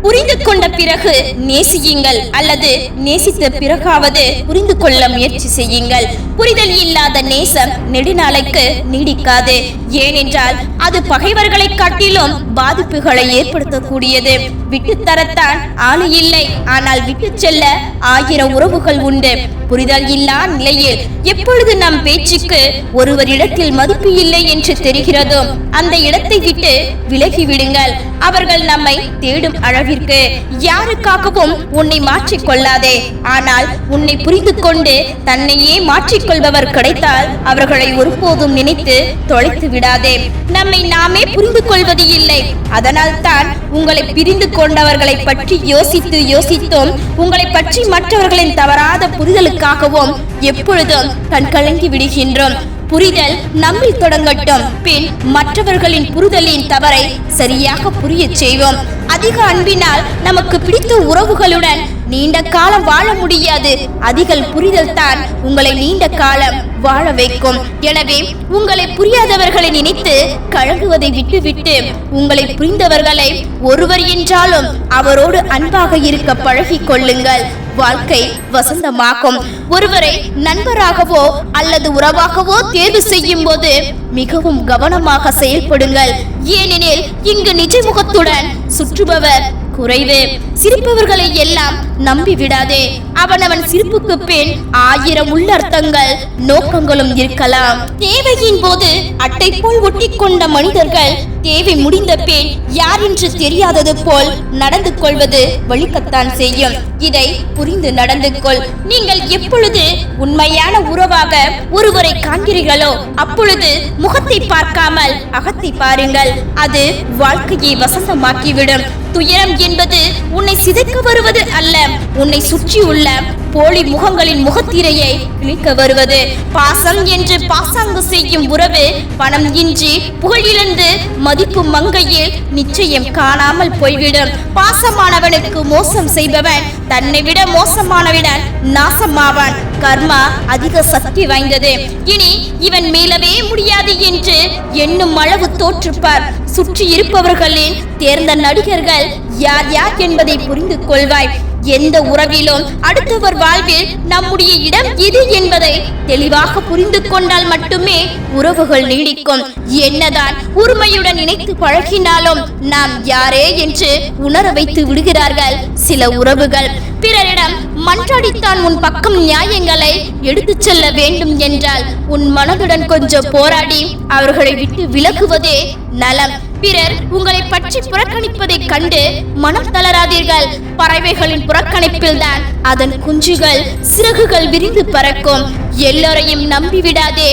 புரிந்து கொண்ட பிறகு நேசியுங்கள், அல்லது நேசித்த பிறகாவது புரிந்து கொள்ள முயற்சி செய்யுங்கள். புரிதல் இல்லாத நேசம் நெடுநாளைக்கு நீடிக்காது. ஏனென்றால் அது பகைவர்களை காட்டிலும் பாதிப்புகளை ஏற்படுத்தக்கூடியது. விட்டுத்தரத்தான் ஆளு இல்லை, ஆனால் விட்டு செல்ல 1000 உறவுகள் உண்டு. புரிதல் இல்லா நிலையில் எப்பொழுது நம் பேச்சுக்கு ஒருவரிடத்தில் மதிப்பு இல்லை என்று தெரிகிறதோ அந்த இடத்தை விட்டு விலகி விடுங்கள். அவர்கள் நம்மை தேடும் அளவிற்கு யாருக்காகவும் உன்னை மாற்றிக் கொள்ளாதே. ஆனால் உன்னை புரிந்து கொண்டு தன்னையே மாற்றிக்கொள்பவர் கிடைத்தால் அவர்களை ஒருபோதும் நினைத்து தொலைத்து விடாதே. நம்மை நாமே புரிந்து கொள்வது இல்லை. அதனால் தான் உங்களை பிரிந்து கொண்டவர்களை பற்றி யோசித்தும் உங்களை பற்றி மற்றவர்களின் தவறாத புரிதலுக்காகவும் எப்பொழுதும் கண்கலங்கி விடுகின்றோம். புரிதல் நம்மில் தொடங்கட்டும், பின் மற்றவர்களின் புரிதலின் தவறை சரியாக புரிய செய்வோம். அதிக அன்பினால் நமக்கு பிடித்த உறவுகளுடன் நீண்ட காலம் வாழ முடியாது. அதிக புரிதல் தான் உங்களை நீண்ட காலம் வாழ வைக்கும். எனவே உங்களை புரியாதவர்களை நினைத்து கலங்குவதை விட்டுவிட்டு உங்களை புரிந்தவர்களை ஒருவர் என்றாலும் அவரோடு அன்பாக இருக்க பழகிக் கொள்ளுங்கள். வாழ்க்கை வசந்தமாகும். ஒருவரை நண்பராகவோ அல்லது உறவாகவோ தேர்வு செய்யும் போது மிகவும் கவனமாக செயல்படுங்கள். ஏனெனில் இங்கு நிஜ முகத்துடன் சுற்றுபவர் குறைவு. சிரிப்பவர்களை எல்லாம் நம்பி விடாதே. அவனவன் சிரிப்புக்கு பின் 1000 உள்ளர்த்தங்கள் நோக்கங்களும் இருக்கலாம். தேவையின் போது அட்டை போல் ஒட்டி கொண்ட மனிதர்கள் தேவை முடிந்த பின் யார் என்று தெரியாதது போல் நடந்து கொள்வது வலிக்கத்தான் செய்யும். இதை புரிந்து நடந்து கொள். நீங்கள் எப்பொழுது உண்மையான உறவாக ஒருவரை காண்கிறீர்களோ அப்பொழுது முகத்தை பார்க்காமல் அகத்தை பாருங்கள். அது வாழ்க்கையை வசந்தமாக்கிவிடும். துயரம் என்பது உன்னை சிதைக்க வருவது அல்ல, உன்னை சுற்றியுள்ள போலி முகங்களின் முகத்திரையை கிழிக்க வருவது. பாசம் என்று பாசாங்கு செய்யும் உறவு பணம் இன்றி புகழிழந்து மதிப்பு மங்கையில் நிச்சயம் காணாமல் போய்விடும். பாசமானவனுக்கு மோசம் செய்பவன் தன்னை விட மோசமானவிடன் நாசமாவான். கர்மா அதிக சக்தி வாய்ந்தது. இனி இவன் மீளவே முடியாது என்று எண்ணும் அளவு தோற்றுப்பார். சுற்றி இருப்பவர்களின் தேர்ந்த நடிகர்கள் யார் யார் என்பதை புரிந்து கொள்வாய். எந்த உறவிலும் அடுத்தவர் வாழ்வில் நம்முடைய இடம் எது என்பதை தெளிவாக புரிந்து கொண்டால் மட்டுமே உறவுகள் நீடிக்கும். என்னதான் உரிமையுடன் இணைத்து பழகினாலும் நாம் யாரே என்று உணர வைத்து விடுகிறார்கள் சில உறவுகள். பிறரிடம் மன்றாடித்தான் உன் பக்கம் நியாயங்களை எடுத்துச் செல்ல வேண்டும் என்றால் உன் மனதுடன் கொஞ்சம் போராடி அவர்களை விட்டு விலகுவதே நலம். பிறர் உங்களை பற்றி புறக்கணிப்பதை கண்டு மனம் தளராதீர்கள். பறவைகளின் புறக்கணிப்பில் தான் அதன் குஞ்சுகள் சிறகுகள் விரிந்து பறக்கும். எல்லோரையும் நம்பிவிடாதே.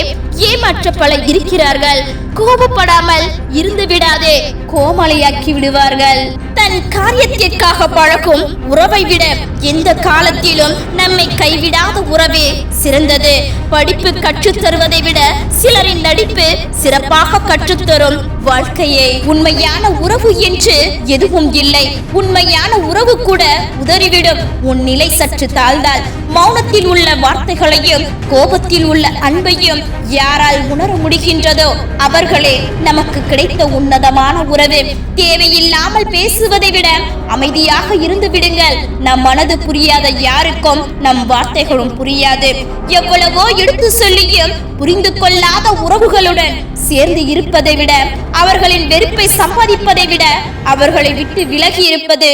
ஏமாற்ற பலர் இருக்கிறார்கள். கோபப்படாமல் இருந்து விடாதே, கோமலையாக்கி விடுவார்கள். தன் காரியத்திற்காக பழகும் உறவை விட எந்த காலத்திலும் நம்மை கைவிடாத உறவே சிறந்தது. படிப்பு கற்றுத்தருவதை விட சிலரின் நடிப்பு சிறப்பாக கற்றுத்தரும் வாழ்க்கையை. உண்மையான உறவு என்று எதுவும் இல்லை. உண்மையான உறவு கூட உதறிவிடும். உன் நிலை சற்று தாழ்ந்தால் மௌனத்தில் உள்ள வார்த்தைகளையும் கோபத்தில் உள்ள அன்பையும் யாரால் உணர முடிகின்றதோ அவர்களே நமக்கு கிடைத்த உன்னதமான உறவு. தேவையில்லாமல் பேசுவதை விட அமைதியாக இருந்து விடுங்கள். நம் மனது புரியாத யாருக்கும் நம் வார்த்தைகளும் புரியாது. எவ்வளவோ எடுத்து சொல்லியும் புரிந்து கொள்ளாத உறவுகளுடன் சேர்ந்து இருப்பதை விட அவர்களின் வெறுப்பை சம்பாதிப்பதை விட அவர்களை விட்டு விலகி இருப்பது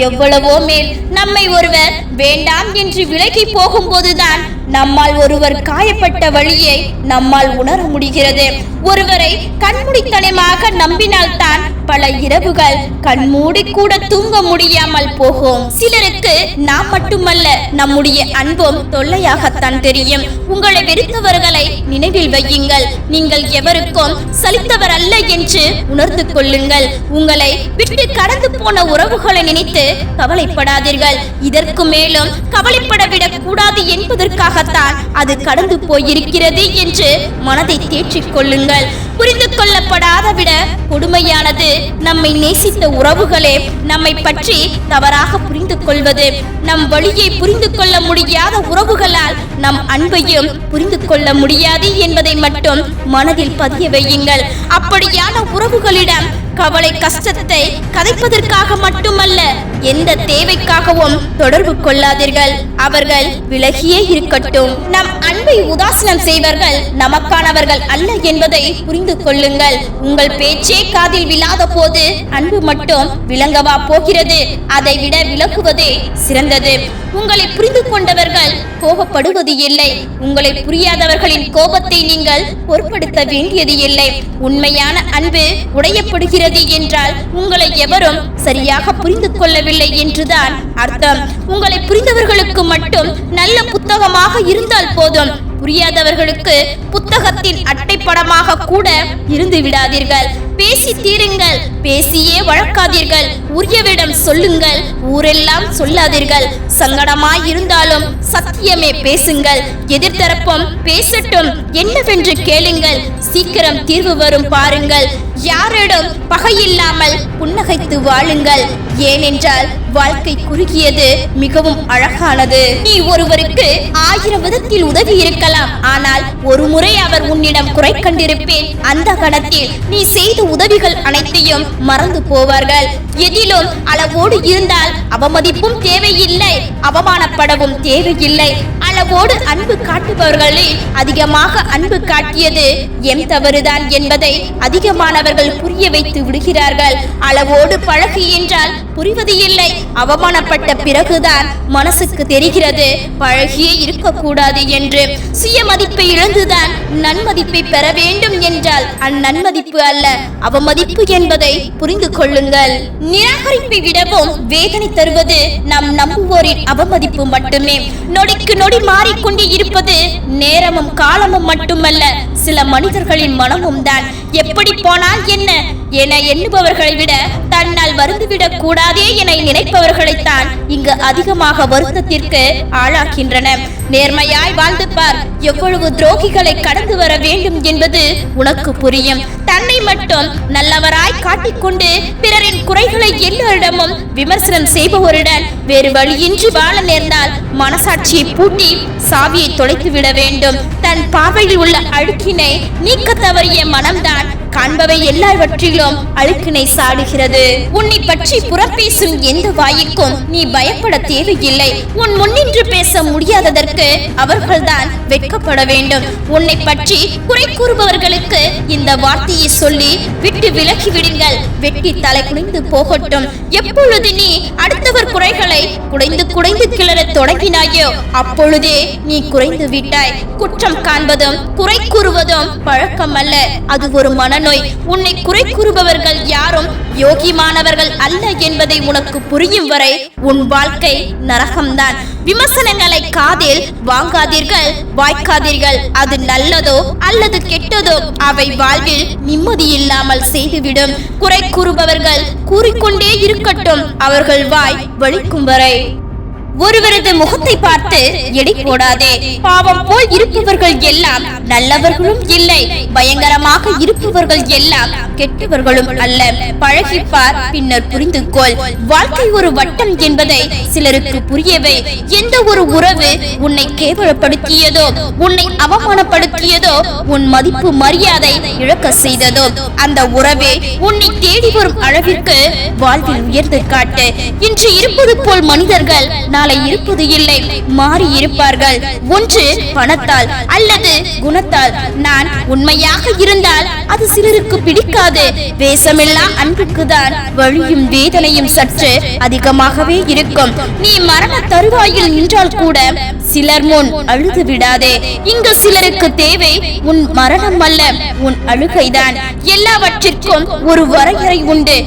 எவ்வளவோ மேல். நம்மை ஒருவர் வேண்டாம் என்று விலகி போகும்போதுதான் நம்மால் ஒருவர் காயப்பட்ட வழியை நம்மால் உணர முடிகிறது. ஒருவரை கண்மூடித்தனமாக நம்பினால்தான் பல இரவுகள் கண்மூடி கூட தூங்க முடியாமல் போகும். சிலருக்கு நாம் மட்டுமல்ல நம்முடைய அன்பும் தொல்லையாகத்தான் தெரியும். உங்களை வெறுத்தவர்களை நினைவில் வையுங்கள். நீங்கள் எவருக்கும் சலித்தவர் அல்ல என்று உணர்ந்து கொள்ளுங்கள். உங்களை விட்டு கடந்து போன உறவுகளை நினைத்து கவலைப்படாதீர்கள். இதற்கு மேலும் கவலைப்படவிடக் கூடாது என்பதற்காகத்தான் அது கடந்து போயிருக்கிறது என்று மனதை தேற்றிக் கொள்ளுங்கள். புரிந்து கொள்ளப்படாத விட கொடுமையானது நம்மை நேசித்த உறவுகளே நம்மை பற்றி தவறாக புரிந்து கொள்வது. நம் வழியை புரிந்து கொள்ள முடியாத உறவுகளால் நம் அன்பையும் புரிந்து கொள்ள முடியாது என்பதை மட்டும் மனதில் பதிய வையுங்கள். அப்படியான உறவுகளிடம் கவலை கஷ்டத்தை கதைப்பதற்காக மட்டுமல்ல, எந்த தேவைக்காகவும் தொடர்பு கொள்ளாதீர்கள். அவர்கள் விலகியே இருக்கட்டும். நம் அன்பை உதாசீனம் செய்வர்கள் நமக்கானவர்கள் அல்ல என்பதை புரிந்து கொள்ளுங்கள். உங்கள் பேச்சே காதில் விழாத போது அன்பு மட்டும் விளங்கவா போகிறது? அதை விட விலகுவதே சிறந்தது. உங்களை புரிந்து கொண்டவர்கள் கோபப்படுவது இல்லை. உங்களை புரியாதவர்களின் கோபத்தை நீங்கள் பொருட்படுத்த வேண்டியது இல்லை. உண்மையான அன்பு உடையப்படுகிறது என்றால் உங்களை எவரும் சரியாக புரிந்து கொள்ளவில்லை என்றுதான் அர்த்தம். உங்களை புரிந்தவர்களுக்கு மட்டும் நல்ல புத்தகமாக இருந்தால் போதும். புரியாதவர்களுக்கு புத்தகத்தின் அட்டைப்படமாக கூட இருந்து விடாதீர்கள். பேசி தீருங்கள், பேசியே வழக்காதீர்கள். உரியவிடம் சொல்லுங்கள், ஊரெல்லாம் சொல்லாதீர்கள். சங்கடமாய் இருந்தாலும் சத்தியமே பேசுங்கள். எதிர்த்தரப்பும் பேசட்டும், என்னவென்று கேளுங்கள். சீக்கிரம் தீர்வு வரும் பாருங்கள். யாரிடம் பகையில்லாமல் புன்னகைத்து வாழுங்கள். ஏனென்றால் வாழ்க்கை குறுகியது, மிகவும் அழகானது. நீ ஒருவருக்கு 1000 விதத்தில் உதவி இருக்கலாம், ஆனால் ஒரு முறை அவர் உன்னிடம் குறை கண்டிருப்பேன். அந்த கணத்தில் நீ செய்த உதவிகள் அனைத்தையும் மறந்து போவார்கள். எதிலும் அளவோடு இருந்தால் அவமதிப்பும் தேவையில்லை, அவமானப்படவும் தேவையில்லை. அளவோடு அன்பு காட்டுபவர்களை அதிகமாக அன்பு காட்டியது எம் தவறுதான் என்பதை அதிகமானவர்கள் புரிய வைத்து விடுகிறார்கள். அளவோடு பழகு என்றால் புரிவது இல்லை. அவமானப்பட்ட பிறகுதான் மனசுக்கு தெரிகிறது பழகியே இருக்கக்கூடாது என்று. சுய மதிப்பை இழந்துதான் நன்மதிப்பை பெற வேண்டும் என்றால் அந்நன்மதிப்பு அல்ல, அவமதிப்பு என்பதை புரிந்து கொள்ளுங்கள். நிராகரிப்பை விடவும் வேதனை தருவது நம் நம்புவோரின் அவமதிப்பு மட்டுமே. நொடிக்கு நொடி மாறிக்கொண்டே இருப்பது நேரமும் காலமும் மட்டுமல்ல, சில மனிதர்களின் மனமும் தான். எப்படி போனால் என்ன என எண்ணுபவர்களை விட தன்னால் வருந்துவிடக் கூடாதே என நினைப்பவர்களைத்தான் இங்கு அதிகமாக வருத்தத்திற்கு ஆளாக்கின்றன. நேர்மையாய் வாழ்ந்து பார், எவ்வளவு துரோகிகளை கடந்து வர வேண்டும் என்பது உனக்கு புரியும். தன்னை மட்டும் நல்லவராய் காட்டிக்கொண்டு பிறரின் குறைகளை எல்லோரிடமும் விமர்சனம் செய்பவருடன் வேறு வழியின்றி வாழ நேர்ந்தால் மனசாட்சியை பூட்டி சாவியை தொலைத்து விட வேண்டும். தன் பார்வையில் உள்ள அழுக்கினை நீக்க தவறிய மனம்தான் காண்பவை எல்லாவற்றிலும் அழுக்கினை சாடுகிறது. உன்னை பற்றி புறப்பேசும் எந்த வாய்க்கும் நீ பயப்பட தேவையில்லை. உன் முன்னின்று பேச முடியாததற்கு அவர்கள்தான் வெட்கப்பட வேண்டும். உன்னை பற்றி குறை கூறுபவர்களுக்கு இந்த வார்த்தையை சொல்லி விட்டு விலகி விடுங்கள். வெட்டி தலை குனிந்து போகட்டும். எப்பொழுது நீ அடுத்தவர் குறைகளை குடைந்து குடைந்து கிளற தொடங்கினாயோ அப்பொழுதே நீ குறைந்து விட்டாய். குற்றம் காண்பதும் குறை கூறுவதும் பழக்கம் அல்ல, அது ஒரு மனநோய். உன்னை குறை கூறுபவர்கள் யாரும் யோகிமானவர்கள் அல்ல என்பதை உனக்கு புரியும் வரை உன் வாழ்க்கை நரகம்தான். விமர்சனங்களை காதில் வாங்காதீர்கள், வாய்க்காதீர்கள். அது நல்லதோ அல்லது கெட்டதோ அவை வாழ்வில் நிம்மதி இல்லாமல் செய்துவிடும். குறை கூறுபவர்கள் கூறிக்கொண்டே இருக்கட்டும், அவர்கள் வாய் வலிக்கும் வரை. ஒருவரது முகத்தை பார்த்து எடை போடாதே. பாவம் போல் இருப்பவர்கள் எல்லாம் நல்லவர்களும் இல்லை, பயங்கரமாக இருப்பவர்கள் எல்லாம் கெட்டவர்களும் அல்ல. பழகிப்பார், பின்னர் புரிந்து கொள். வாழ்க்கை ஒரு வட்டம் என்பதை சிலருக்கு புரியவே. எந்த ஒரு உறவு உன்னை கேவலப்படுத்தியதோ, உன்னை அவமானப்படுத்தியதோ, உன் மதிப்பு மரியாதை இழக்க செய்ததோ, அந்த உறவே உன்னை தேடி வரும் அளவிற்கு வாழ்வில் உயர்ந்து காட்டு. இன்று இருப்பது போல் மனிதர்கள் நாளை இருப்பது இல்லை, மாறி இருப்பார்கள். ஒன்று பணத்தால் அல்லது குணத்தால். நான் உண்மையாக இருந்தால் அது சிலருக்கு பிடிக்காது. வேஷமில்லா அன்புக்கு தான் வலியும் வேதனையும் சற்று அதிகமாகவே இருக்கும். நீ மரண தருவாயில் நின்றால் கூட சிலர் முன் அழுது விடாதே. இங்கு சிலருக்கு தேவை உன் மரணம் அல்ல, உன் அழுகைதான். எல்லாவற்றிற்கும் ஒரு வரையறை உண்டு,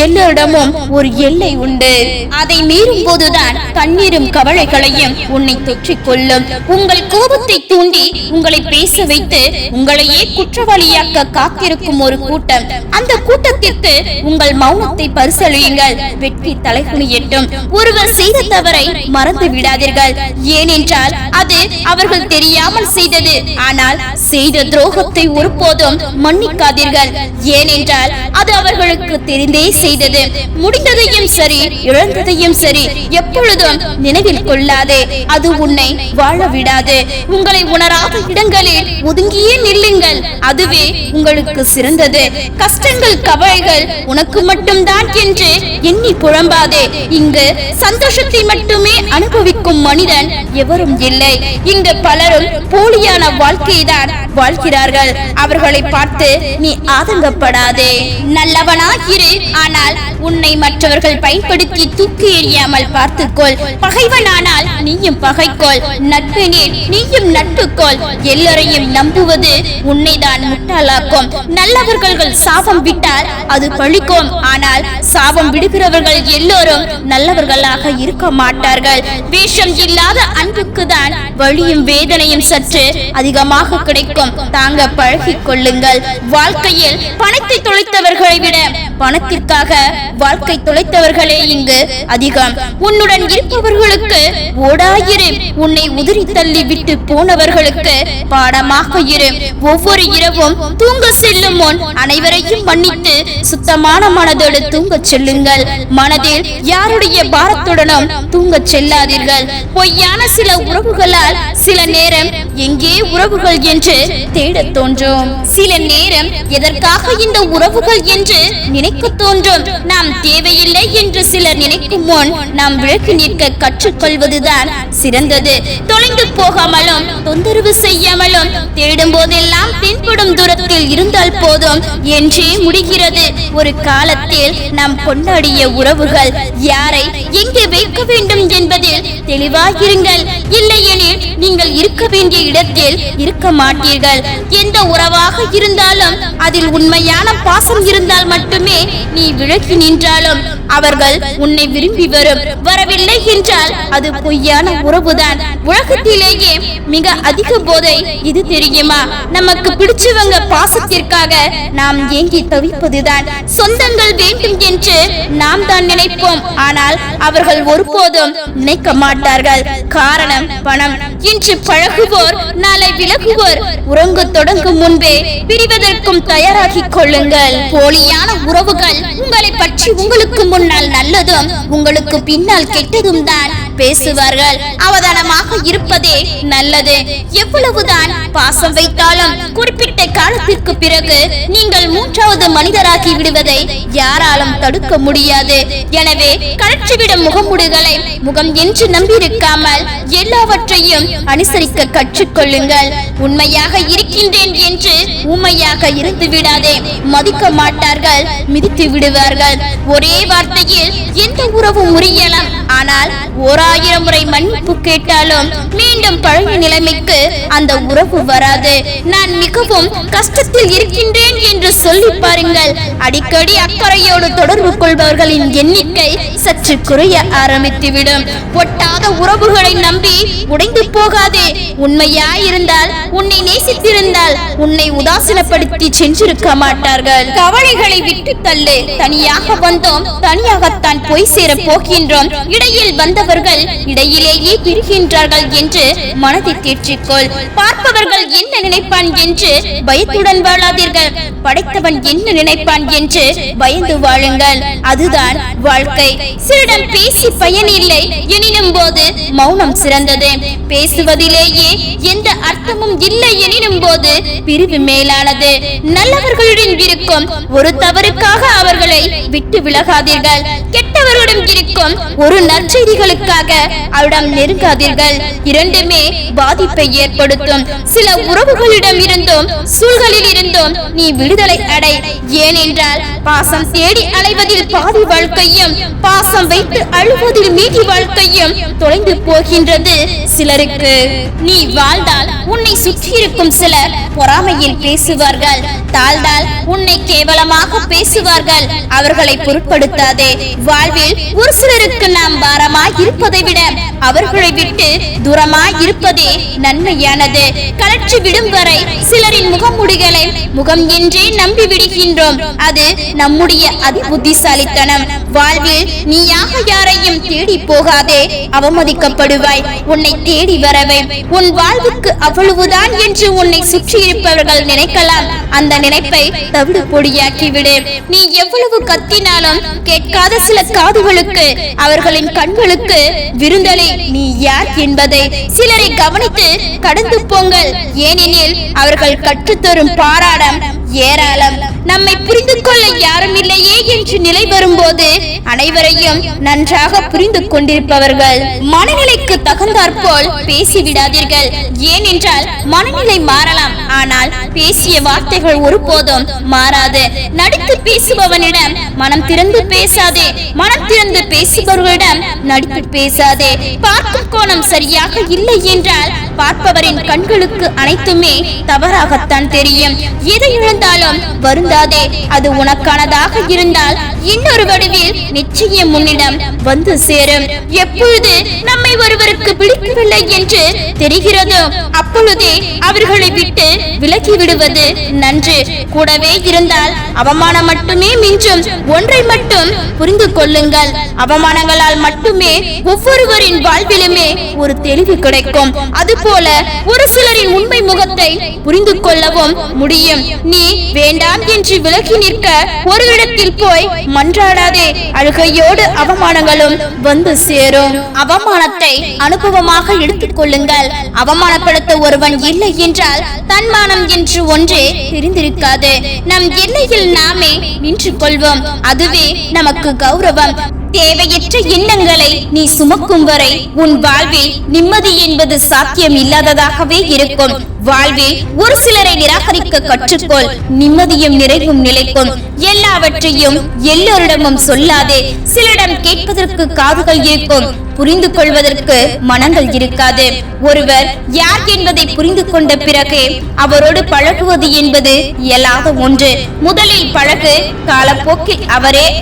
எல்லோரிடமும் ஒரு எல்லை உண்டு. அதை மீறும் போதுதான் கண்ணீரும் கவலைகளையும் உன்னை தொற்றிக் கொள்ளும். உங்கள் கோபத்தை தூண்டி உங்களை பேச வைத்து உங்களையே குற்றவாளியாக்க காத்திருக்கும் ஒரு கூட்டம். அந்த கூட்டத்திற்கு உங்கள் மௌனத்தை பரிசளியுங்கள். வெற்றி தலைகுனியட்டும். ஒருவர் செய்த தவறை மறந்து விடாதீர்கள். ஏனென்றால் அது அவர்கள் தெரியாமல் செய்தது. ஆனால் செய்த துரோகத்தை ஒருபோதும் மன்னிக்காதீர்கள். ஏனென்றால் அது அவர்களுக்கு தெரிந்தே செய்தது. முடிந்ததையும் சரி, இழந்ததையும் சரி, எப்பொழுதும் நினைவில் கொள்ளாதே, அது உன்னை வாழ விடாது. உங்களை உணராத இடங்களில் ஒதுங்கியே நில்லுங்கள், அதுவே உங்களுக்கு சிறந்தது. கஷ்டங்கள் கவலைகள் உனக்கு மட்டும்தான் என்று எண்ணி புழம்பாதே. இங்கு சந்தோஷத்தை மட்டுமே அனுபவிக்கும் மனிதன் எவரும் இல்லை. இங்கு பலரும் போலியான வாழ்க்கைதான் வாழ்கிறார்கள். அவர்களை பார்த்து நீ ஆதங்கப்படாதே. நல்லவனாயிரு, ஆனால் உன்னை மற்றவர்கள் பயன்படுத்தி தூக்கி எறியாமல் பார்த்துக்கொள். பகைவனானால் நீயும் பகைக்கோள், நட்பெனில் நீயும் நட்புக்கோள். எல்லோரையும் நம்புவது உன்னைதான் முட்டாளாக்கும். நல்லவர்கள் சாபம் விட்டால் அது பழிக்கும், ஆனால் சாபம் விடுகிறவர்கள் எல்லோரும் நல்லவர்களாக இருக்க மாட்டார்கள். வேஷம் இல்லாத அன்புக்கு தான் வலியும் வேதனையும் சற்று அதிகமாக கிடைக்கும். தாங்க பழகிக் கொள்ளுங்கள். வாழ்க்கையில் பணத்தை தொலைத்தவர்களை விட பணத்திற்காக வாழ்க்கை தொலைத்தவர்களே இங்கு அதிகம். உன்னுடன் இருப்பவர்களுக்கு ஓடாயிரு, உன்னை உதிரி தள்ளி விட்டு போனவர்களுக்கு பாடமாக இரு. ஒவ்வொரு இரவும் தூங்க செல்லும் முன் அனைவரையும் மன்னித்து சுத்தமான மனதோடு தூங்க செல்லுங்கள். மனதில் யாருடைய பாரத்துடனும் தூங்க செல்லாதீர்கள். பொய்யான சில உறவுகளால் சில நேரம் எங்கே உறவுகள் என்று தேட தோன்றும். சில நேரம் எதற்காக இந்த உறவுகள் என்று நினைக்க தோன்றும். நாம் தேவையில்லை என்று சிலர் நினைக்கும் முன் நாம் விலகி நிற்க கற்றுக்கொள்வதுதான் சிறந்தது. தொலைந்து போகாமலும் தொந்தரவு செய்யாமலும் தேடும் போதெல்லாம் தென்படும் தூரத்தில் இருந்தால் போதும் என்றே முடிகிறது. ஒரு காலத்தில் நாம் கொண்டாடிய உறவுகள் யாரை எங்கே வைக்க வேண்டும் என்பதில் தெளிவாயிருங்கள். இல்லையெனில் நீங்கள் இருக்க வேண்டிய இடத்தில் இருக்க மாட்டீர்கள். எந்த உறவாக இருந்தாலும் அதில் உண்மையான பாசம் இருந்தால் மட்டுமே நீ விலகி நின்றாலும் அவர்கள் உன்னை விரும்பி வரவில்லை என்றால் அது பொய்யான உறவுதான். உலகத்திலேயே மிக அதிக போதை இது தெரியுமா? நமக்கு பிடிச்சவங்க பாசத்திற்காக நாம் ஏங்கி தவிப்பதுதான். சொந்தங்கள் வேண்டும் என்று நாம் தான் நினைப்போம், ஆனால் அவர்கள் ஒருபோதும் நினைக்க மாட்டார்கள். காரணம் பணம். இன்று பழகுவோர் நாளை விலகுவோர். உறங்க தொடங்கும் முன்பே பிரிவதற்கும் தயாராகிக் கொள்ளுங்கள். போலியான உறவுகள் உங்களை பற்றி உங்களுக்கு முன்னால் நல்லதும் உங்களுக்கு பின்னால் கெட்டதும் தான் பேசுவார்கள். அவதானமாக இருப்பதே நல்லது. எவ்வளவுதான் பாசம் வைத்தாலும் குறிப்பிட்ட காலத்திற்கு பிறகு நீங்கள் மூன்றாவது மனிதராகி விடுவதை யாராலும் தடுக்க முடியாது. எனவே கழற்றிவிடும் முகமுடுகளை முகம் என்று நம்பியிருக்காமல் எல்லாவற்றையும் அனுசரிக்க கற்றுக்கொள்ளுங்கள். உண்மையாக இருக்கின்றேன் என்று ஊமையாக இருந்து விடாதே. மதிக்க மாட்டார்கள், மிதித்து விடுவார்கள். ஒரே வார்த்தையில் எந்த உறவும் முறியலாம், ஆனால் 1000 முறை மன்னிப்பு கேட்டாலும் மீண்டும் பழைய நிலைமைக்கு அந்த உறவு வராது. நான் மிகவும் கஷ்டத்தில் இருக்கின்றேன் என்று சொல்லி பாருங்கள். அடிக்கடி அக்கறையோடு தொடர்பு கொள்பவர்களின் எண்ணிக்கை சற்று குறைய ஆரம்பித்துவிடும். ஒட்டாத உறவுகளை நம்பி உடைந்து போகாதே. உண்மையாயிருந்தால், உன்னை நேசித்திருந்தால் உன்னை உதாசீனப்படுத்தி சென்றிருக்க மாட்டார்கள். கவலைகளை விட்டு தள்ளு. தனியாக வந்தோம், தனியாகத்தான் போய் சேர போகின்றோம். இடையில் வந்தவர்கள் இடையிலேயே பிரிகின்றார்கள் என்று மனதை தேற்றிக்கொள். பார்ப்பவர்கள் என்ன நினைப்பான் என்று பயத்துடன் வாழாதீர்கள். படைத்தவன் என்ன நினைப்பான் என்று பயந்து வாழுங்கள். அதுதான் வாழ்க்கை. சிறிடம் பேசி பயனில்லை எனினும் போது மௌனம் சிறந்தது. பேசுவதிலேயே எந்த அர்த்தமும் இல்லை எனினும் போது பிரிவு மேலானது. நல்லவர்களுடன் இருக்கும் ஒரு தவறுக்காக அவர்களை விட்டு விலகாதீர்கள். கெட்டவர்களிடம் இருக்கும் ஒரு நற்செய்திகளுக்காக அவரிடம் நெருங்காதீர்கள். இரண்டுமே பாதிப்பை ஏற்படுத்தும். சில உறவுகளிடம் இருந்தும் சூழ்களில் இருந்தும் நீ விடுதலை அடை. ஏனென்றால் பாசம் தேடி அலைவதில் பாதி வாழ்க்கையும் பாசம் வைத்து அழுவதில் மீதி வாழ்க்கையும் தொலைந்து போகின்றது சிலருக்கு. நீ வாழ்ந்தால் உன்னை சுற்றி இருக்கும் சிலர் பொறாமையில் பேசுவார்கள். தாழ்ந்தால் உன்னை கேவலமாக பேசுவார்கள். அவர்களை பொருட்படுத்தாதே. வாழ்வில் ஒரு சிலருக்கு நாம் பாரமாய் இருப்பதை விட அவர்களை விட்டு தூரமாய் இருப்பதே நன்மையானது. கலற்றி விடும் வரை சிலரின் முகமுடிகளை முகம் என்றே நம்பி விடுகின்றோம். அது நம்முடைய அதிபுத்திசாலித்தனம். வாழ்வில் நீயாக யாரையும் தேடி போகாதே, அவமதிக்கப்படுவாய். உன்னை தேடி வரவை உன் வாழ்வுக்கு அவ்வளவுதான் என்று உன்னை சுற்றி இருப்பவர்கள் நினைக்கலாம். அந்த நினைப்பை தவிடு பொடியாக்கிவிடு. நீ எவ்வளவு கத்தினாலும் கேட்காத சில காதுகளுக்கு, அவர்களின் கண்களுக்கு விருந்தளி நீ யார் என்பதை சிலரை கவனித்து கடந்து போங்கள். ஏனெனில் அவர்கள் கற்றுத்தரும் பாராடம் ஏராளம். நம்மை புரிந்து கொள்ள யாரும் இல்லையே என்று நிலை வரும்போது அனைவரையும் நன்றாக புரிந்து கொண்டிருப்பவர்கள். மனநிலைக்கு தகுந்தாற்போல் பேசிவிடாதீர்கள். ஏனென்றால் மனநிலை மாறலாம், ஆனால் பேசிய வார்த்தைகள் ஒருபோதும் மாறாது. நடித்து பேசுபவனிடம் மனம் திறந்து பேசாதே, மனம் திறந்து பேசுபவர்களிடம் நடித்து பேசாதே. பார்க்கும் கோணம் சரியாக இல்லை என்றால் பார்ப்பவரின் கண்களுக்கு அனைத்துமே தவறாகத்தான் தெரியும். எதை இழந்தாலும் வருந்தாதே. அது உனக்கானதாக இருந்தால் இன்னொரு வடிவில் நிச்சயம் உன்னிடம் வந்து சேரும். எப்பொழுது நம்மை ஒருவருக்கு பிடிக்கவில்லை என்று தெரிகிறதோ அப்பொழுதே அவர்களை விட்டு விலகி விடுவது நன்று. கூடவே இருந்தால் அவமானம் மட்டுமே மிஞ்சும். ஒன்றை மட்டும் புரிந்து கொள்ளுங்கள், அவமானங்களால் மட்டுமே ஒவ்வொருவரின் வாழ்விலுமே ஒரு தெளிவு கிடைக்கும். அதுபோல ஒரு சிலரின் உண்மை முகத்தை புரிந்து கொள்ளவும் முடியும். நீ வேண்டாம் என்று விலகி நிற்க ஒரு இடத்தில் போய் மன்றாடாதே. அழுகையோடு அவமானங்களும் வந்து சேரும். அவமானத்தை அனுபவமாக எடுத்துக் கொள்ளுங்கள். அவமானப்படுத்த ஒருவன் இல்லை என்றால் தன்மானம் என்று ஒன்றே தெரிந்திருக்காது. நம் எல்லையில் நாமே நின்று கொள்வோம். அதுவே நமக்கு கௌரவம். தேவையற்ற எண்ணங்களை நீ சுமக்கும் வரை உன் வாழ்வில் நிம்மதி என்பது சாத்தியம் இல்லாததாகவே இருக்கும். வாழ்வில் ஒரு சிலரை நிராகரிக்க கற்றுக்கொள். நிம்மதியும் நிறைவும் நிலைக்கும். எல்லாவற்றையும் எல்லோரிடமும் சொல்லாதே. சிலரிடம் கேட்பதற்கு காதுகள் இருக்கும், புரிந்து கொள்வதற்கு மனங்கள் இருக்காது. ஒருவர் யார் என்பதை புரிந்து கொண்ட பிறகு அவரோடு பழகுவது என்பது இயலாத ஒன்று. முதலில் பழகு, காலப்போக்கில்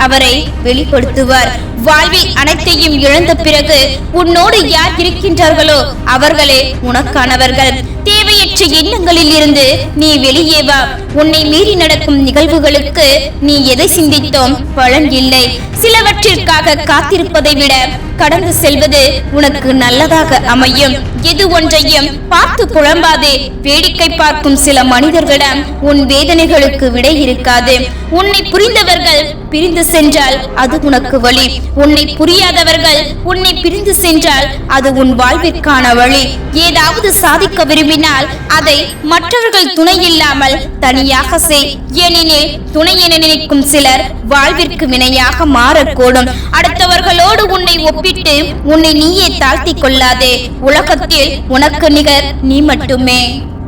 அவரை வெளிப்படுத்துவார். வாழ்வில் அனைத்தையும் இழந்த பிறகு உன்னோடு யார் இருக்கின்றார்களோ அவர்களே உனக்கானவர்கள். தேவையற்ற எண்ணங்களில் இருந்து நீ வெளியே வா. உன்னை மீறி நடக்கும் நிகழ்வுகளுக்கு நீ எதை சிந்தித்தோம் பலன் இல்லை. சிலவற்றிற்காக காத்திருப்பதை விட கடந்து செல்வது உனக்கு நல்லதாக அமையும். எது ஒன்றையும் பார்த்து புலம்பாதே. வேடிக்கை பார்க்கும் சில மனிதர்களிடம் உன் வேதனைகளுக்கு விடை இருக்காது. உன்னை புரிந்தவர்கள் பிரிந்து சென்றால் அது உனக்கு வழி. உன்னை புரியாதவர்கள் உன்னை பிரிந்து சென்றால் அது உன் வாழ்விற்கான வழி. ஏதாவது சாதிக்க விரும்பினால் அதை மற்றவர்கள் துணை இல்லாமல் தனியாக செய். ஏனெனில் துணை என நினைக்கும் சிலர் வாழ்விற்கு வினையாக மாறக்கூடும். அடுத்தவர்களோடு உன்னை ஒப்பிட்டு உன்னை நீயே தாழ்த்தி கொள்ளாதே. உலகத்தில் உனக்கு நிகர் நீ மட்டுமே.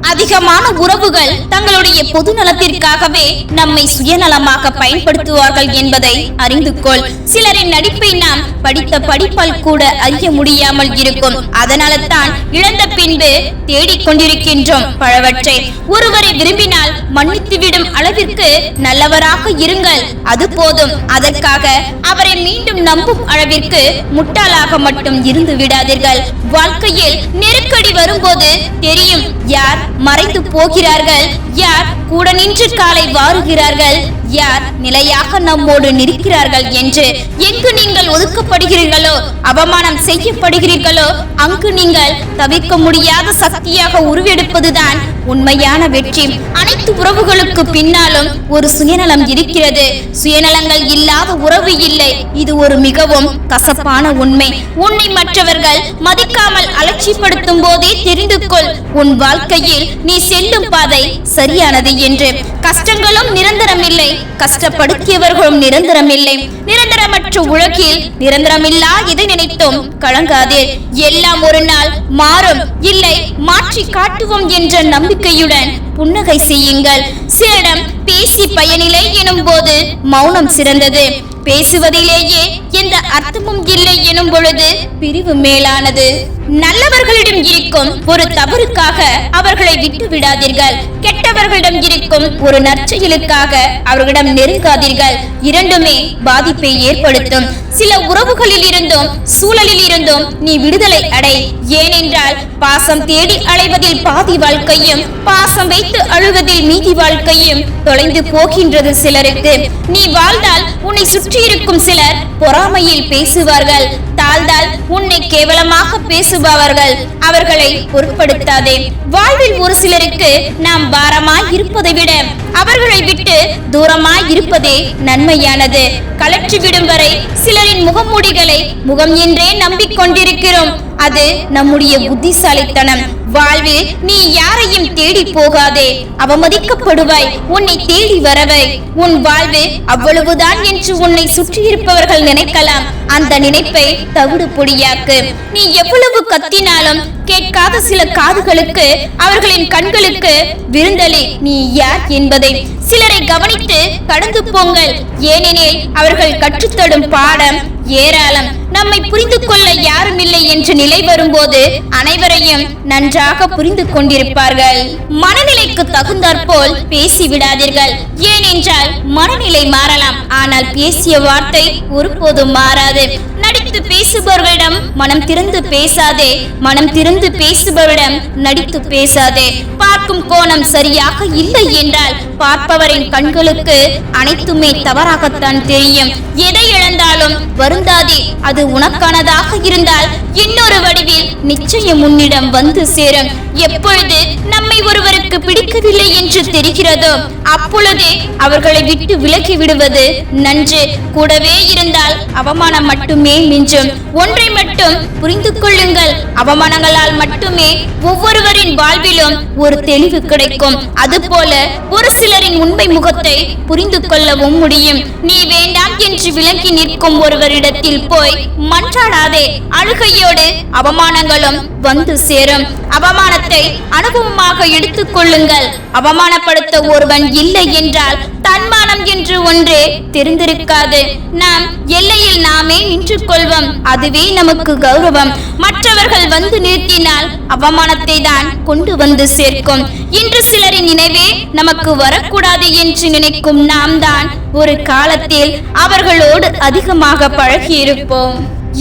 அதிகமான உறவுகள் தங்களுடைய பொது நலத்திற்காகவே நம்மை சுயநலமாக பயன்படுத்துவார்கள் என்பதை அறிந்து கொள். சிலரின் நடிப்பை நாம் படித்த படிப்பால் கூட அறிய முடியாமல் இருக்கும். அதனால தான் இழந்த பின்பு தேடிக்கொண்டிருக்கின்றோம் பலவற்றை. ஒருவரை விரும்பினால் மன்னித்துவிடும் அளவிற்கு நல்லவராக இருங்கள், அது போதும். அதற்காக அவரை மீண்டும் நம்பும் அளவிற்கு முட்டாளாக மட்டும் இருந்து விடாதீர்கள். வாழ்க்கையில் நெருக்கடி வரும்போது தெரியும் யார் மறைந்து போகிறார்கள், யார் கூட நின்று காலை வாருகிறார்கள், யார் நிலையாக நம்மோடு நிற்கிறார்கள் என்று. எங்கு நீங்கள் ஒதுக்கப்படுகிறீர்களோ, அவமானம் செய்யப்படுகிறீர்களோ, அங்கு நீங்கள் தவிர்க்க முடியாத சக்தியாக உருவெடுப்பதுதான் உண்மையான வெற்றி. அனைத்து உறவுகளுக்கு பின்னாலும் ஒரு சுயநலம் இருக்கிறது. சுயநலங்கள் இல்லாத உறவு இல்லை. இது ஒரு மிகவும் கசப்பான உண்மை. உன்னை மற்றவர்கள் மதிக்காமல் அலட்சிப்படுத்தும் போதே தெரிந்து கொள், உன் வாழ்க்கையில் நீ செல்லும் பாதை சரியானது என்று. கஷ்டங்களும் நிரந்தரமில்லை, கஷ்டப்படுத்தியவர்களும் நிரந்தரமில்லை. நிரந்தரமற்ற உலகில் நிரந்தரமில்லா எதை நினைத்தோம் கலங்காதே. எல்லாம் ஒரு நாள் மாறும், இல்லை மாற்றி காட்டுவோம் என்ற நம்பிக்கையுடன் புன்னகை செய்யுங்கள். சிலரிடம் பேசி பயனில்லை எனும் போது மௌனம் சிறந்தது. பேசுவதிலேயே எந்த அர்த்தமும் இல்லை எனும் பொழுது பிரிவு மேலானது. நல்லவர்களிடம் இருக்கும் ஒரு தவறுக்காக அவர்களை விட்டு விடாதீர்கள். கெட்டவர்களிடம் இருக்கும் ஒரு நற்செயலுக்காக அவர்களிடம் நெருங்காதீர்கள். இரண்டுமே பாதிப்பை ஏற்படுத்தும். சில உறவுகளில் இருந்தும் சூழலில் இருந்தும் நீ விடுதலை அடை. ஏனென்றால் பாசம் தேடி அலைவதில் பாதி வாழ்க்கையும் பாசம் வைத்து அழுவதில் மீதி வாழ்க்கையும் தொலைந்து போகின்றது சிலருக்கு. நீ வாழ்ந்தால் உன்னை சுற்றி இருக்கும் சிலர் பொறாமையில் பேசுவார்கள். தாழ்ந்தால் உன்னை கேவலமாக பேசுபவர்கள். அவர்களை பொருட்படுத்தாதே. வாழ்வில் ஒரு சிலருக்கு நாம் பாரமாய் இருப்பதை விட அவர்களை விட்டு தூரமாய் இருப்பதே நன்மையானது. கலற்றிவிடும் வரை சிலரின் முகமூடிகளை முகம் என்றே நம்பிக்கொண்டிருக்கிறோம். அது நம்முடைய புத்திசாலித்தனம். வாழ்வில் நீ யாரையும் தேடி போகாதே. அவமதிக்கப்படுவாய். உன்னை தேடி வரவை. உன் வாழ்வு அவ்வளவுதான் என்று உன்னை சுற்றி இருப்பவர்கள் நினைக்கலாம். அந்த நினைப்பை தவிடு பொடியாக்கு. நீ எவ்வளவு கத்தினாலும் கேட்காத சில காதுகளுக்கு அவர்களின் கண்களுக்கு விருந்தளி நீ யார் என்பதை. சிலரை கவனித்து கடந்து போங்கள். ஏனெனில் அவர்கள் கற்றுத்தடும் பாடம் ஏராளம். நம்மை புரிந்து கொள்ள யாரும் இல்லை என்ற நிலை வரும்போது அனைவரையும் நன்றாக புரிந்து கொண்டிருப்பார்கள். மனநிலைக்கு தகுந்தாற்போல் பேசிவிடாதீர்கள். ஏனென்றால் மனநிலை மாறலாம், ஆனால் பேசிய வார்த்தை ஒருபோதும் மாறாது. நடித்து பேசுபவர்களிடம் மனம் திறந்து பேசாதே. மனம் திறந்து பேசுபவரிடம் நடித்து பேசாதே. பார்க்கும் கோணம் சரியாக இல்லை என்றால் பார்ப்பவரின் கண்களுக்கு அனைத்துமே தவறாகத்தான் தெரியும். எதை இழந்தாலும் வருந்தாதே. அது உனக்கானதாக இருந்தால் இன்னொரு வடிவில் நிச்சயம் உன்னிடம் வந்து சேரும். எப்பொழுது நம்மை ஒருவருக்கு பிடிக்கவில்லை என்று தெரிகிறதோ அப்பொழுதே அவர்களை விட்டு விலகி விடுவது நன்று. கூடவே இருந்தால் அவமானம் மட்டுமே மிஞ்சும். ஒன்றை மட்டும் புரிந்து கொள்ளுங்கள். அவமானங்களால் மட்டுமே ஒவ்வொருவரின் வாழ்விலும் ஒரு தெளிவு கிடைக்கும். அதுபோல ஒரு சிலரின் உண்மை முகத்தை புரிந்து கொள்ளவும் முடியும். நீ வேண்டாம் என்று விலகி நிற்கும் ஒருவரிடத்தில் போய் மன்றாடாதே. அழுகையோடு அவமானங்களும் வந்து சேரும். அவமானத்தை அனுபவமாக எடுத்துக் கொள்ளுங்கள். அவமானப்படுத்த ஒருவன் இல்லை என்றால் தன்மானம் என்று ஒன்றே தெரிந்திருக்காது. நாம் எல்லையில் நாமே நின்று கொள்வோம். அதுவே நமக்கு கௌரவம். மற்றவர்கள் வந்து நிறுத்தினால் அவமானத்தை தான் கொண்டு வந்து சேர்க்கும். இன்று சிலரின் நினைவே நமக்கு வரக்கூடாது என்று நினைக்கும் நாம் தான் ஒரு காலத்தில் அவர்களோடு அதிகமாக பழகியிருப்போம்.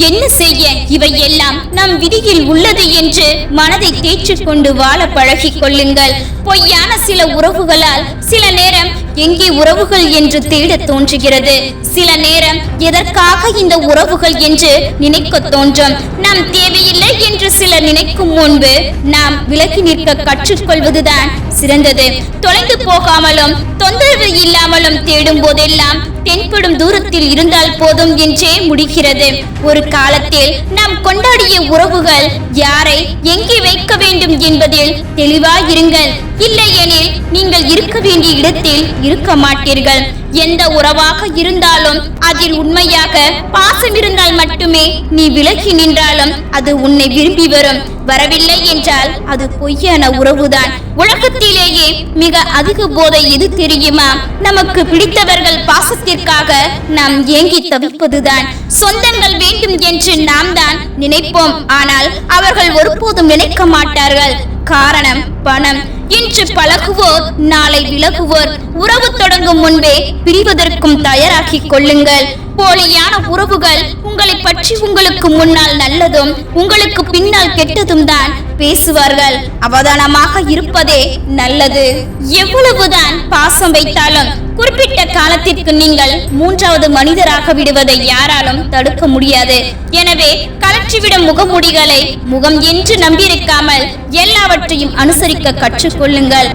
என்ன செய்ய? இவை எல்லாம் நம் விதியில் உள்ளது என்று மனதை தேற்றிக் கொண்டு வாழ பழகி கொள்ளுங்கள். பொய்யான சில உறவுகளால் சில நேரம் எங்கே உறவுகள் என்று தேட தோன்றுகிறது. சில நேரம் எதற்காக இந்த உறவுகள் என்று நினைக்க தோன்றும். நாம் தேவையில்லை என்று சிலர் நினைக்கும் முன்பு நாம் விலகி நிற்க கற்றுக்கொள்வதுதான் சிறந்தது. தொலைந்து போகாமலும் தொந்தரவு இல்லாமலும் தேடும் போதெல்லாம் தென்படும் தூரத்தில் இருந்தால் போதும் என்றே முடிகிறது. ஒரு காலத்தில் நாம் கொண்டாடிய உறவுகள் யாரை எங்கே வைக்க வேண்டும் என்பதில் தெளிவாயிருங்கள். இல்லையெனில் நீங்கள் இருக்க வேண்டிய இடத்தில் இருக்க மாட்டீர்கள். எந்த உறவாக இருந்தாலும் அதில் உண்மையாக பாசம் இருந்தால் மட்டுமே நீ விலகி நின்றாலும் அது உன்னை விரும்பி வரும். வரவில்லை என்றால் அது பொய்யான உறவுதான். உலகத்திலேயே மிக அதிக போதை எது தெரியுமா? நமக்கு பிடித்தவர்கள் பாசத்திற்காக நாம் ஏங்கி தவிப்பதுதான். சொந்தங்கள் வேண்டும் என்று நாம் தான் நினைப்போம், ஆனால் அவர்கள் ஒருபோதும் நினைக்க மாட்டார்கள். காரணம் பணம். இன்று பழகுவோர் நாளை விலகுவோர். உறவு தொடங்கும் முன்பே பிரிவதற்கும் தயாராகி கொள்ளுங்கள். போலியான உறவுகள் உங்களை பற்றி உங்களுக்கு முன்னால் நல்லதும் உங்களுக்கு பின்னால் கெட்டதும் தான் பேசுவார்கள். அவதானமாக இருப்பதே நல்லது. எவ்வளவுதான் பாசம் வைத்தாலும் குறிப்பிட்ட காலத்திற்கு நீங்கள் மூன்றாவது மனிதராக விடுவதை யாராலும் தடுக்க முடியாது. எனவே கலற்றிவிடும் முகமூடிகளை முகம் என்று நம்பியிருக்காமல் எல்லாவற்றையும் அனுசரிக்க கற்றுக்கொள்ளுங்கள்.